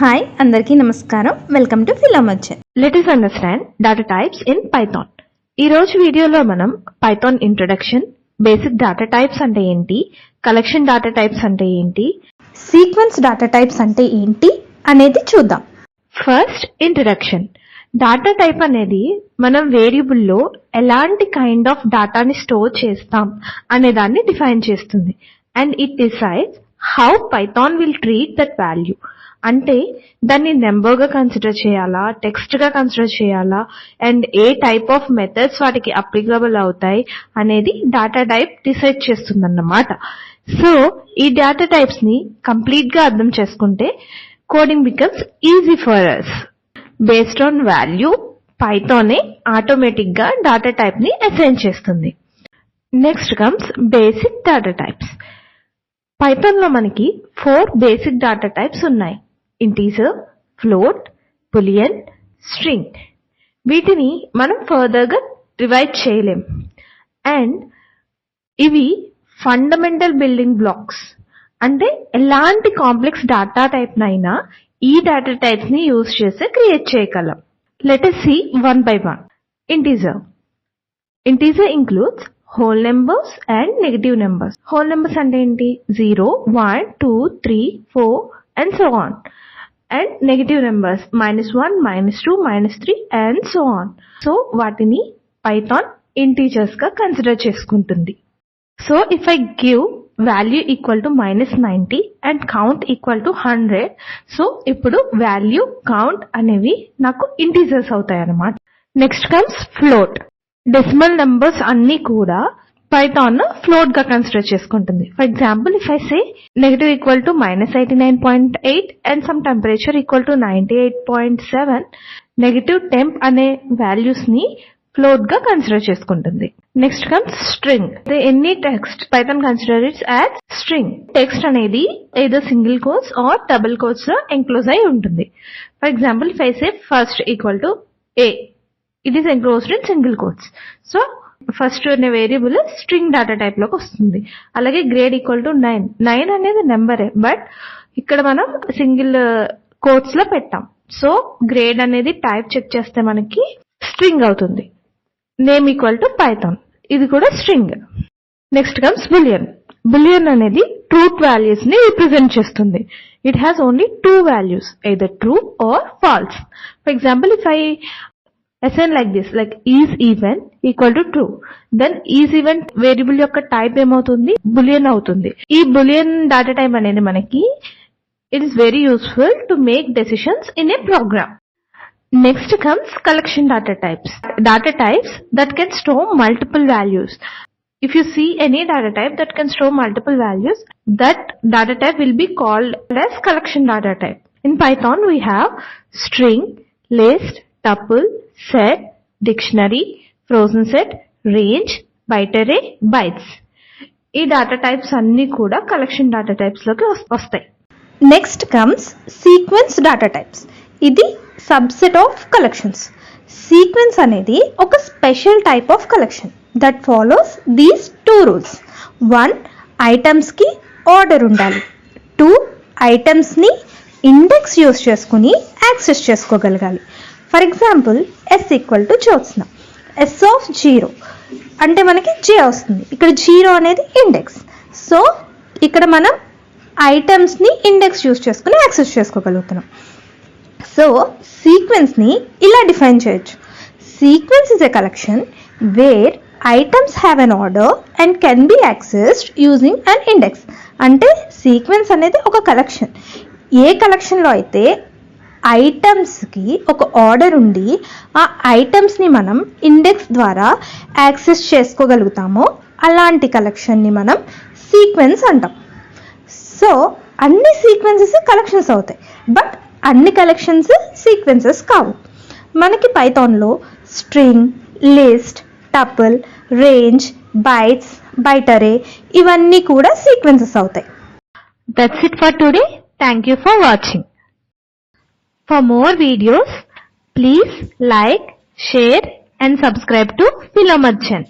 Hi, andarki namaskaram. Welcome to Philomerchant. Let us understand data types in Python. ఈ రోజు వీడియోలో మనం Python introduction, basic data types అంటే ఏంటి, కలెక్షన్ డేటా టైప్స్ అంటే ఏంటి, సీక్వెన్స్ డేటా టైప్స్ అంటే ఏంటి అనేది చూద్దాం. First introduction. డేటా టైప్ అనేది మనం వేరియబుల్లో ఎలాంటి కైండ్ ఆఫ్ డేటాని స్టోర్ చేస్తాం అనే దాన్ని డిఫైన్ చేస్తుంది. And it decides how Python will treat that value. అంటే దాన్ని నెంబర్ గా కన్సిడర్ చేయాలా, టెక్స్ట్ గా కన్సిడర్ చేయాలా, and A type of methods వాటికి అప్లికబుల్ అవుతాయి అనేది డేటా టైప్ డిసైడ్ చేస్తుందన్నమాట. సో ఈ డేటా టైప్స్ ని కంప్లీట్ గా అర్థం చేసుకుంటే coding becomes easy for us. Based on value Python automatic గా డేటా టైప్ ని అసైన్ చేస్తుంది. Next comes basic data types. Python లో మనకి 4 బేసిక్ డేటా టైప్స్ ఉన్నాయి. Integer, float, Boolean, string. వీటిని మనం ఫర్దర్ గా డివైడ్ చేయలేం. అండ్ ఇవి ఫండమెంటల్ బిల్డింగ్ బ్లాక్స్. అంటే ఎలాంటి కాంప్లెక్స్ డేటా టైప్ నైనా ఈ డేటా టైప్స్ ని యూజ్ చేసి క్రియేట్ చేయగలం. Let us see one by one. Integer. Integer includes whole numbers and negative numbers. Whole numbers అంటే ఏంటి? 0, 1, 2, 3, 4 and so on. And negative numbers -1, -2, -3 and so on. So వాటిని Python integers గా consider చేసుకుంటుంది. So if I give value equal to -90 and count equal to 100, so ఇప్పుడు value, count అనేవి నాకు integers అవుతాయి అన్నమాట. Next comes float. Decimal numbers అన్ని కూడా Python ఫ్లోట్ గా కన్సిడర్ చేసుకుంటుంది. For example if I say negative equal to -89.8 and some temperature equal to 98.7, negative temp అనే వాల్యూస్ ని ఫ్లోట్ గా కన్సిడర్ చేసుకుంటుంది. Next comes string. Any text Python consider its as string. Text అనేది ఏదో single quotes or double quotes లో enclose అయి ఉంటుంది. For example if I say first equal to A, it is enclosed in single quotes. So first అనే variable string data type లోకి వస్తుంది. అలాగే grade equal to 9. 9 అనేది నెంబరే, బట్ ఇక్కడ మనం సింగిల్ కోట్స్ లో పెట్టాం. సో గ్రేడ్ అనేది టైప్ చెక్ చేస్తే మనకి స్ట్రింగ్ అవుతుంది. నేమ్ ఈక్వల్ టు Python, ఇది కూడా string. Next comes Boolean. Boolean అనేది ట్రూత్ వాల్యూస్ ని రిప్రజెంట్ చేస్తుంది. It has only 2 values, either true or false. For example, if I assign like this, like is even equal to true, then is even variable యొక్క type ఏమవుతుంది? Boolean అవుతుంది. ఈ boolean data type అనేది మనకి it is very useful to make decisions in a program. Next comes collection data types. Data types that can store multiple values. If you see any data type that can store multiple values, that data type will be called as collection data type. In Python, we have string, list, tuple, set, dictionary, frozen set, range, byte array, bytes. ఈ data types అన్ని కూడా collection data types లోకి వస్తాయి. Next comes sequence data types. ఇది subset of collections. Sequence అనేది ఒక special type of collection that follows these 2 rules. 1, items కి order ఉండాలి. 2, items ని ఇండెక్స్ యూస్ చేసుకుని యాక్సెస్ చేసుకోగలగాలి. For example s equal to Jyotsna. s of 0 అంటే మనకి j వస్తుంది. ఇక్కడ 0 అనేది ఇండెక్స్. సో ఇక్కడ మనం ఐటమ్స్ ని ఇండెక్స్ యూస్ చేసుకుని యాక్సెస్ చేసుకోగలుగుతున్నాం. సో సీక్వెన్స్ ని ఇలా డిఫైన్ చేయొచ్చు. Sequence is a collection where items have an order and can be accessed using an index. అంటే సీక్వెన్స్ అనేది ఒక కలెక్షన్. ఏ కలెక్షన్లో అయితే ఐటమ్స్కి ఒక ఆర్డర్ ఉండి ఆ ఐటమ్స్ని మనం ఇండెక్స్ ద్వారా యాక్సెస్ చేసుకోగలుగుతామో అలాంటి కలెక్షన్ని మనం సీక్వెన్స్ అంటాం. సో అన్ని సీక్వెన్సెస్ కలెక్షన్స్ అవుతాయి, బట్ అన్ని కలెక్షన్స్ సీక్వెన్సెస్ కావు. మనకి పైథాన్లో string, list, tuple, range, bytes, byte array ఇవన్నీ కూడా సీక్వెన్సెస్ అవుతాయి. That's it for today. Thank you for watching. For more videos, please like, share and subscribe to Philomerchant.